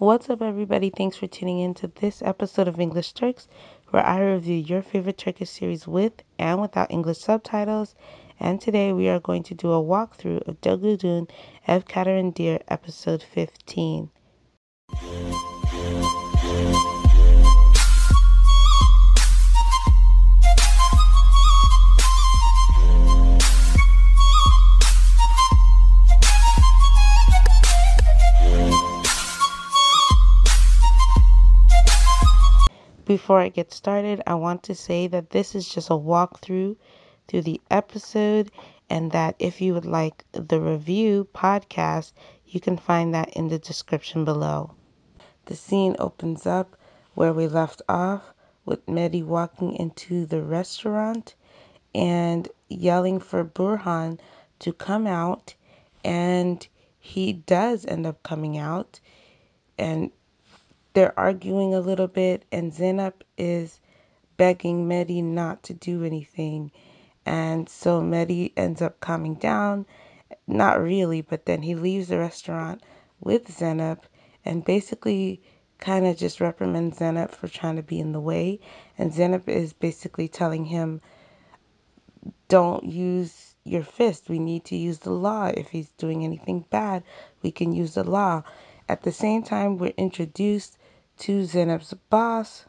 What's up, everybody? Thanks for tuning in to this episode of English Turks, where I review your favorite Turkish series with and without English subtitles. And today we are going to do a walkthrough of Dogdugun Ev Kaderindir episode 15. Before I get started, I want to say that this is just a walkthrough through the episode, and that if you would like the review podcast, you can find that in the description below. The scene opens up where we left off, with Mehdi walking into the restaurant and yelling for Burhan to come out, and he does end up coming out, and they're arguing a little bit, and Zeynep is begging Mehdi not to do anything. And so Mehdi ends up calming down. Not really, but then he leaves the restaurant with Zeynep and basically kind of just reprimands Zeynep for trying to be in the way. And Zeynep is basically telling him, don't use your fist. We need to use the law. If he's doing anything bad, we can use the law. At the same time, we're introduced to Zeynep's boss,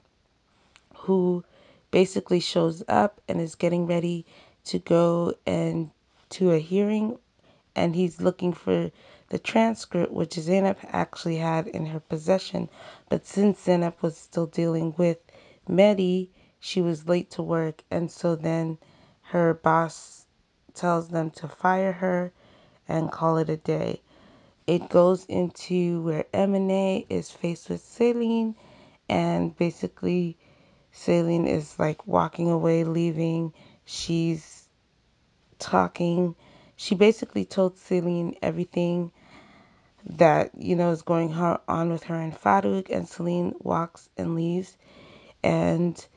who basically shows up and is getting ready to go and to a hearing, and he's looking for the transcript, which Zeynep actually had in her possession. But since Zeynep was still dealing with Mehdi, she was late to work, and so then her boss tells them to fire her and call it a day. It goes into where Emine is faced with Celine, and basically Celine is like walking away, leaving. She's talking. She basically told Celine everything that, is going on with her and Farouk, and Celine walks and leaves. And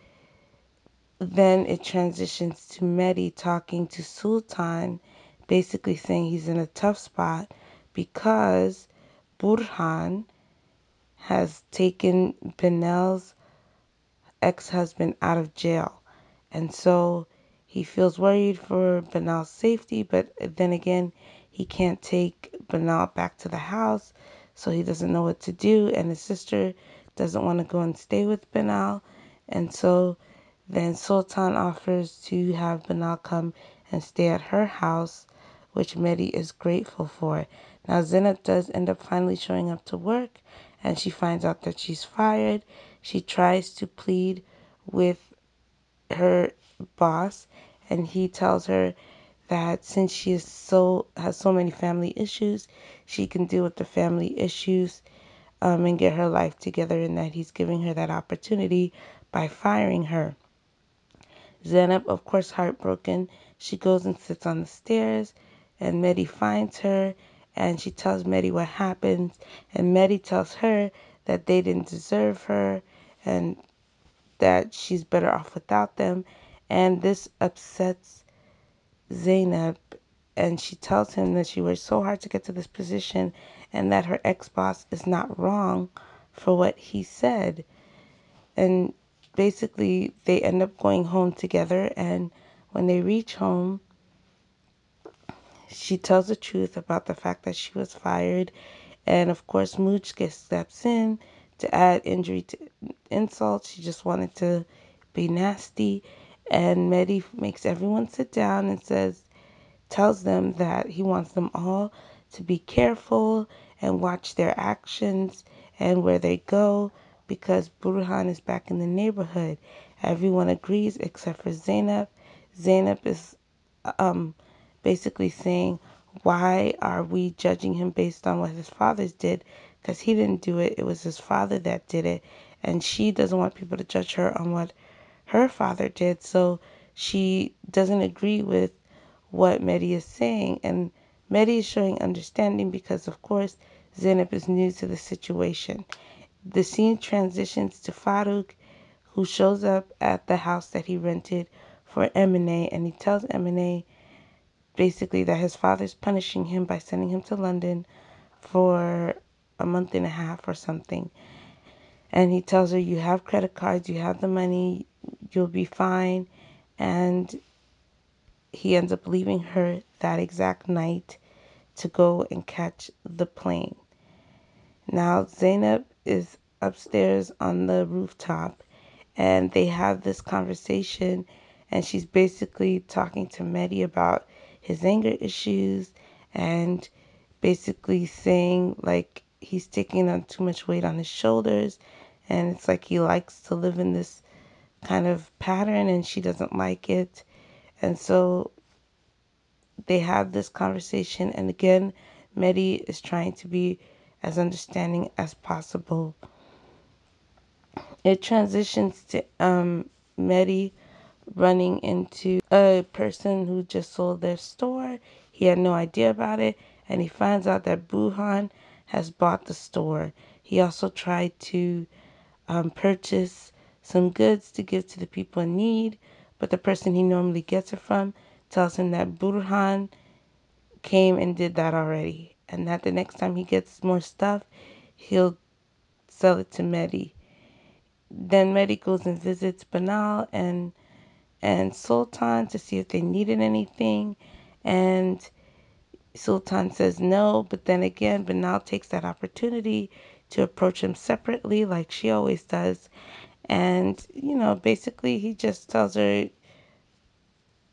then it transitions to Mehdi talking to Sultan, basically saying he's in a tough spot because Burhan has taken Benel's ex-husband out of jail. And so he feels worried for Benal's safety, but then again, he can't take Benal back to the house, so he doesn't know what to do. And his sister doesn't want to go and stay with Benal. And so then Sultan offers to have Benal come and stay at her house, which Mehdi is grateful for. Now, Zeynep does end up finally showing up to work, and she finds out that she's fired. She tries to plead with her boss, and he tells her that since she has so many family issues, she can deal with the family issues and get her life together, and that he's giving her that opportunity by firing her. Zeynep, of course, heartbroken, she goes and sits on the stairs, and Mehdi finds her, and she tells Mehdi what happens, and Mehdi tells her that they didn't deserve her, and that she's better off without them. And this upsets Zeynep, and she tells him that she worked so hard to get to this position, and that her ex-boss is not wrong for what he said. And basically they end up going home together, and when they reach home, she tells the truth about the fact that she was fired. And of course, Muchke steps in to add injury to insult. She just wanted to be nasty. And Mehdi makes everyone sit down and tells them that he wants them all to be careful and watch their actions and where they go, because Burhan is back in the neighborhood. Everyone agrees except for Zeynep. Zeynep is basically saying, why are we judging him based on what his fathers did? Because he didn't do it. It was his father that did it. And she doesn't want people to judge her on what her father did. So she doesn't agree with what Mehdi is saying. And Mehdi is showing understanding because, of course, Zeynep is new to the situation. The scene transitions to Farouk, who shows up at the house that he rented for Emine, and he tells Emine basically that his father's punishing him by sending him to London for a month and a half or something. And he tells her, you have credit cards, you have the money, you'll be fine. And he ends up leaving her that exact night to go and catch the plane. Now, Zainab is upstairs on the rooftop and they have this conversation, and she's basically talking to Mehdi about his anger issues and basically saying like he's taking on too much weight on his shoulders, and it's like he likes to live in this kind of pattern and she doesn't like it. And so they have this conversation, and again, Mehdi is trying to be as understanding as possible. It transitions to Mehdi running into a person who just sold their store. He had no idea about it, and he finds out that Buhan has bought the store. He also tried to purchase some goods to give to the people in need, but the person he normally gets it from tells him that Burhan came and did that already, and that the next time he gets more stuff, he'll sell it to Mehdi. Then Mehdi goes and visits Banal and Sultan to see if they needed anything, and Sultan says no, but then again, Banal takes that opportunity to approach him separately like she always does. And, basically he just tells her,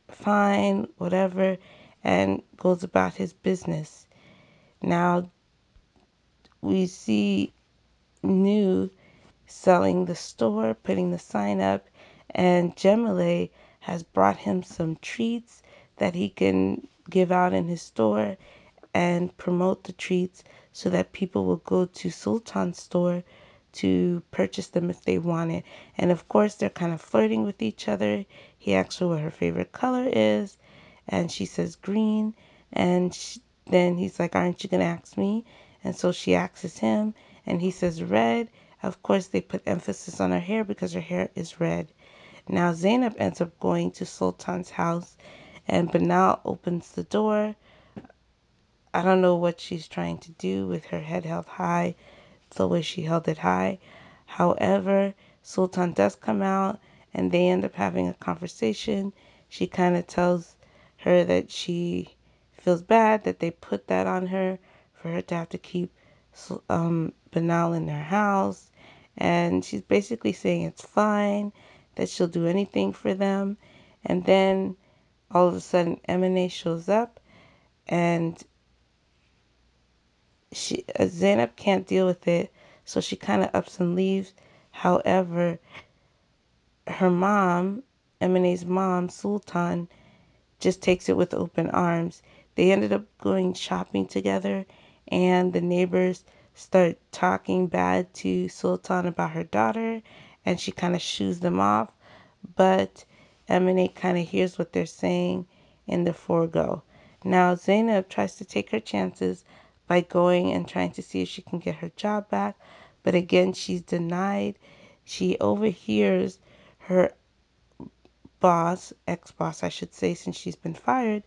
fine, whatever, and goes about his business. Now we see New selling the store, putting the sign up, and Jemile has brought him some treats that he can give out in his store and promote the treats so that people will go to Sultan's store to purchase them if they want it. And of course, they're kind of flirting with each other. He asks her what her favorite color is, and she says green. And then he's like, aren't you going to ask me? And so she asks him, and he says red. Of course, they put emphasis on her hair because her hair is red. Now, Zainab ends up going to Sultan's house, and Banal opens the door. I don't know what she's trying to do with her head held high, the way she held it high. However, Sultan does come out and they end up having a conversation. She kind of tells her that she feels bad that they put that on her for her to have to keep Banal in their house. And she's basically saying it's fine, that she'll do anything for them. And then all of a sudden, Emine shows up, and Zainab can't deal with it, so she kind of ups and leaves. However, her mom, Emine's mom, Sultan, just takes it with open arms. They ended up going shopping together, and the neighbors start talking bad to Sultan about her daughter, and she kind of shoos them off. But Emine kind of hears what they're saying in the forego. Now, Zainab tries to take her chances by going and trying to see if she can get her job back, but again, she's denied. She overhears her boss, ex-boss, I should say, since she's been fired,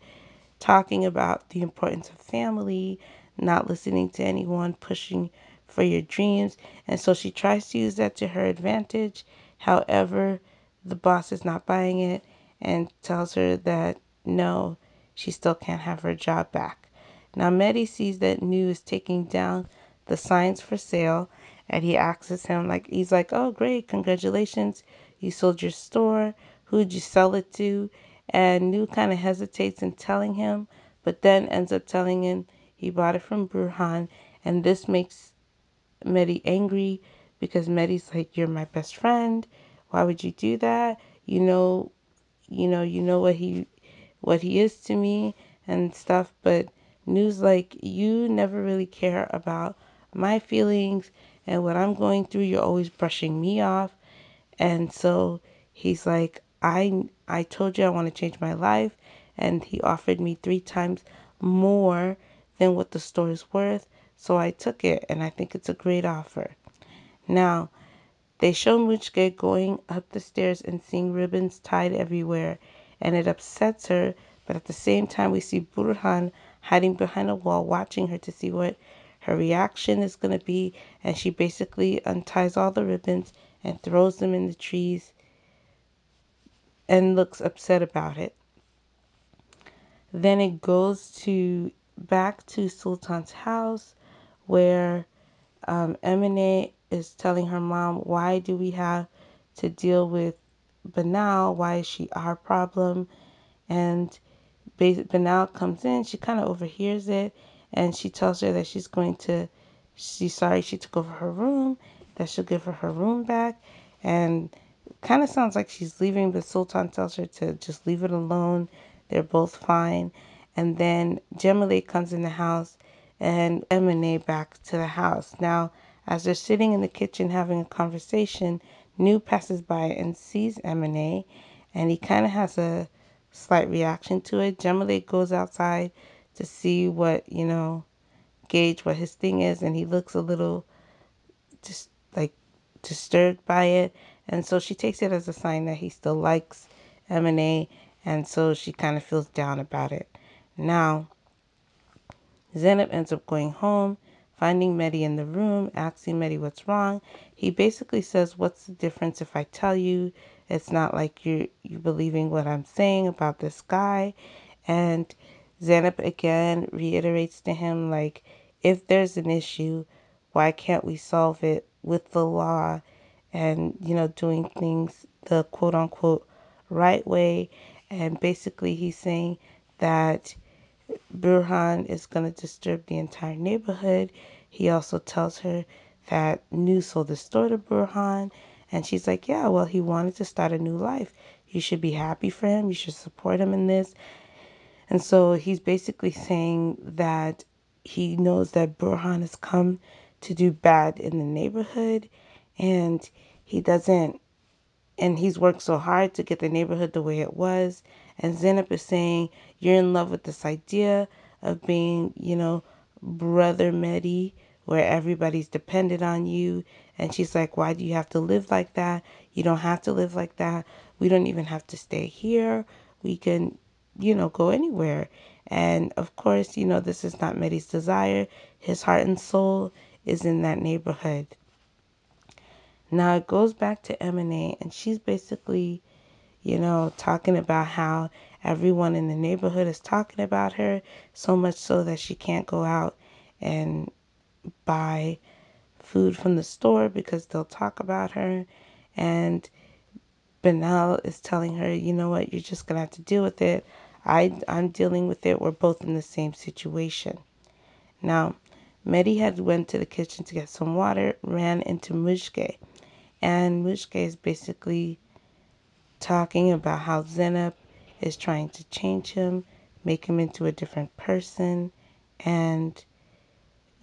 talking about the importance of family, not listening to anyone, pushing for your dreams. And so she tries to use that to her advantage. However, the boss is not buying it and tells her that no, she still can't have her job back. Now, Mehdi sees that New is taking down the signs for sale, and he asks him, like, he's like, oh, great, congratulations, you sold your store. Who'd you sell it to? And New kind of hesitates in telling him, but then ends up telling him he bought it from Burhan. And this makes Mehdi angry because Mehdi's like, you're my best friend. Why would you do that? You know what he is to me and stuff. But New's like, you never really care about my feelings and what I'm going through. You're always brushing me off. And so he's like, I told you I want to change my life, and he offered me 3 times more than what the store is worth. So I took it, and I think it's a great offer. Now, they show Muchke going up the stairs and seeing ribbons tied everywhere, and it upsets her. But at the same time, we see Burhan hiding behind a wall, watching her to see what her reaction is going to be. And she basically unties all the ribbons and throws them in the trees and looks upset about it. Then it goes to back to Sultan's house where Emine is telling her mom, why do we have to deal with Banal? Why is she our problem? And Banal comes in, she kind of overhears it, and she tells her that she's sorry she took over her room, that she'll give her room back, and kind of sounds like she's leaving, but Sultan tells her to just leave it alone. They're both fine. And then Jemile comes in the house and Emine back to the house. Now, as they're sitting in the kitchen having a conversation, Nu passes by and sees Emine, and he kind of has a slight reaction to it. Jemile goes outside to see what, gauge what his thing is, and he looks a little just like disturbed by it. And so she takes it as a sign that he still likes Emine, and so she kind of feels down about it. Now, Zainab ends up going home, finding Mehdi in the room, asking Mehdi what's wrong. He basically says, what's the difference if I tell you? It's not like you believing what I'm saying about this guy. And Zainab again reiterates to him, like, if there's an issue, why can't we solve it with the law and, doing things the quote unquote right way? And basically he's saying that Burhan is going to disturb the entire neighborhood. He also tells her that Nu sold the store to Burhan. And she's like, yeah, well, he wanted to start a new life. You should be happy for him. You should support him in this. And so he's basically saying that he knows that Burhan has come to do bad in the neighborhood. And he doesn't and he's worked so hard to get the neighborhood the way it was. And Zainab is saying, you're in love with this idea of being, brother Mehdi, where everybody's dependent on you. And she's like, why do you have to live like that? You don't have to live like that. We don't even have to stay here. We can, go anywhere. And of course, this is not Mehdi's desire. His heart and soul is in that neighborhood. Now it goes back to Emine, and she's basically, talking about how everyone in the neighborhood is talking about her, so much so that she can't go out and buy food from the store because they'll talk about her. And Banal is telling her, you know what, you're just going to have to deal with it. I'm dealing with it. We're both in the same situation. Now, Mehdi had went to the kitchen to get some water, ran into Mujke. And Mujke is basically talking about how Zainab is trying to change him, make him into a different person. And,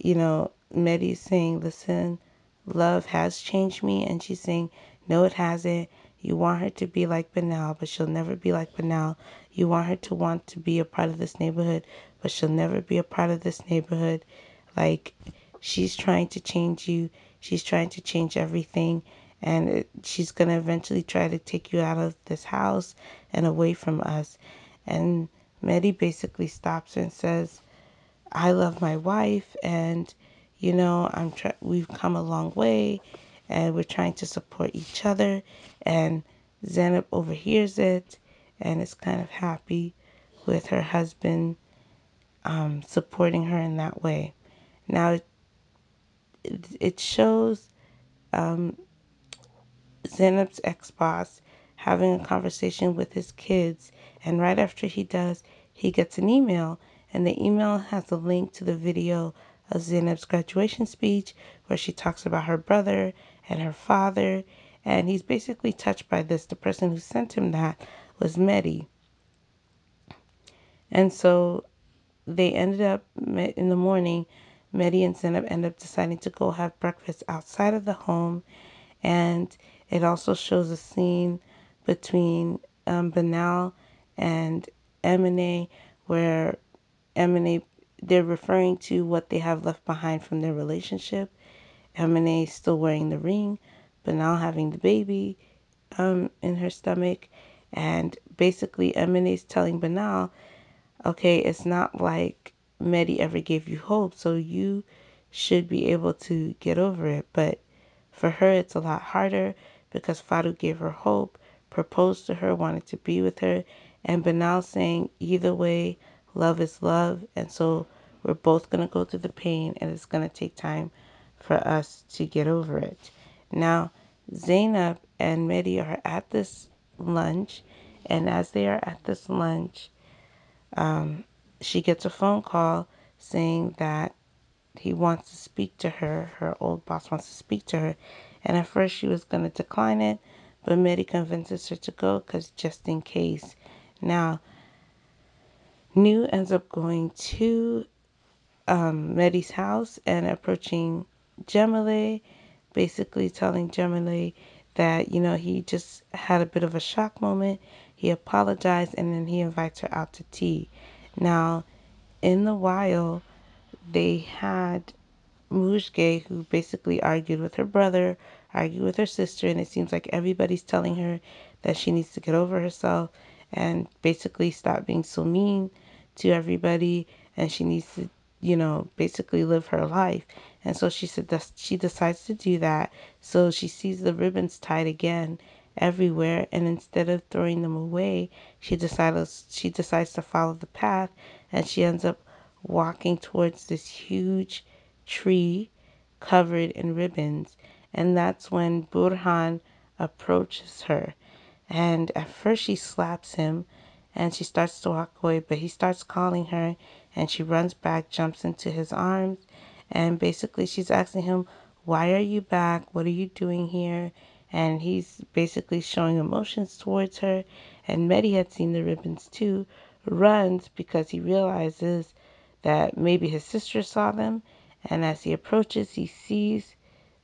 Mehdi is saying, listen, love has changed me. And she's saying, no, it hasn't. You want her to be like Banal, but she'll never be like Banal. You want her to want to be a part of this neighborhood, but she'll never be a part of this neighborhood. Like, she's trying to change you. She's trying to change everything. And she's going to eventually try to take you out of this house and away from us. And Mehdi basically stops her and says, I love my wife, and, we've come a long way, and we're trying to support each other. And Zainab overhears it and is kind of happy with her husband supporting her in that way. Now, it shows Zainab's ex-boss having a conversation with his kids, and right after he does, he gets an email, and the email has a link to the video of Zainab's graduation speech where she talks about her brother and her father, and he's basically touched by this. The person who sent him that was Mehdi. And so they ended up in the morning, Mehdi and Zainab end up deciding to go have breakfast outside of the home. And it also shows a scene between Banal and Emine, where Emine, they're referring to what they have left behind from their relationship. Emine still wearing the ring, Banal having the baby in her stomach. And basically Emine's telling Banal, okay, it's not like Mehdi ever gave you hope, so you should be able to get over it. But for her, it's a lot harder because Faru gave her hope, proposed to her, wanted to be with her, and Banal saying, either way, love is love. And so we're both going to go through the pain, and it's going to take time for us to get over it. Now, Zainab and Mehdi are at this lunch, and as they are at this lunch, she gets a phone call saying that he wants to speak to her. Her old boss wants to speak to her. And at first she was going to decline it, but Mehdi convinces her to go because just in case. Now, Nu ends up going to Mehdi's house and approaching Jemile, basically telling Jemile that, he just had a bit of a shock moment. He apologized and then he invites her out to tea. Now, in the while, they had Mujge, who basically argued with her brother, argued with her sister, and it seems like everybody's telling her that she needs to get over herself and basically stop being so mean to everybody, and she needs to, basically live her life. And so she said that she decides to do that. So she sees the ribbons tied again everywhere, and instead of throwing them away, she decides to follow the path, and she ends up walking towards this huge tree covered in ribbons. And that's when Burhan approaches her. And at first she slaps him and she starts to walk away, but he starts calling her and she runs back, jumps into his arms, and basically she's asking him, "Why are you back? What are you doing here?" And he's basically showing emotions towards her. And Mehdi had seen the ribbons too, runs because he realizes that maybe his sister saw them. And as he approaches, he sees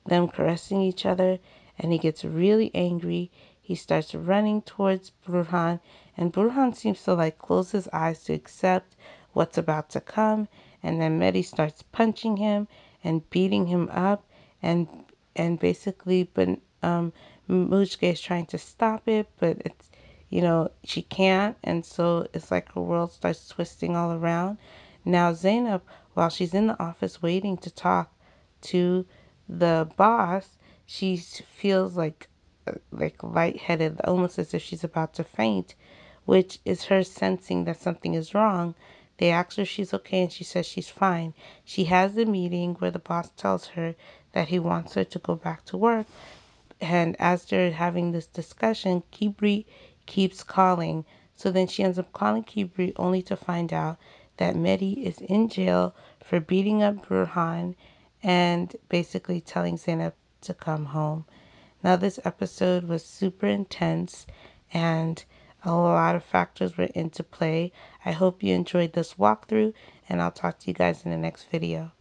them caressing each other, and he gets really angry. He starts running towards Burhan, and Burhan seems to close his eyes to accept what's about to come. And then Mehdi starts punching him and beating him up, and basically, but Mujge is trying to stop it, but it's she can't, and so it's like her world starts twisting all around. Now Zainab, while she's in the office waiting to talk to the boss, she feels like lightheaded, almost as if she's about to faint, which is her sensing that something is wrong. They ask her if she's okay, and she says she's fine. She has the meeting where the boss tells her that he wants her to go back to work, and as they're having this discussion, Kibri keeps calling. So then she ends up calling Kibri only to find out that Mehdi is in jail for beating up Burhan and basically telling Zainab to come home. Now, this episode was super intense and a lot of factors were into play. I hope you enjoyed this walkthrough, and I'll talk to you guys in the next video.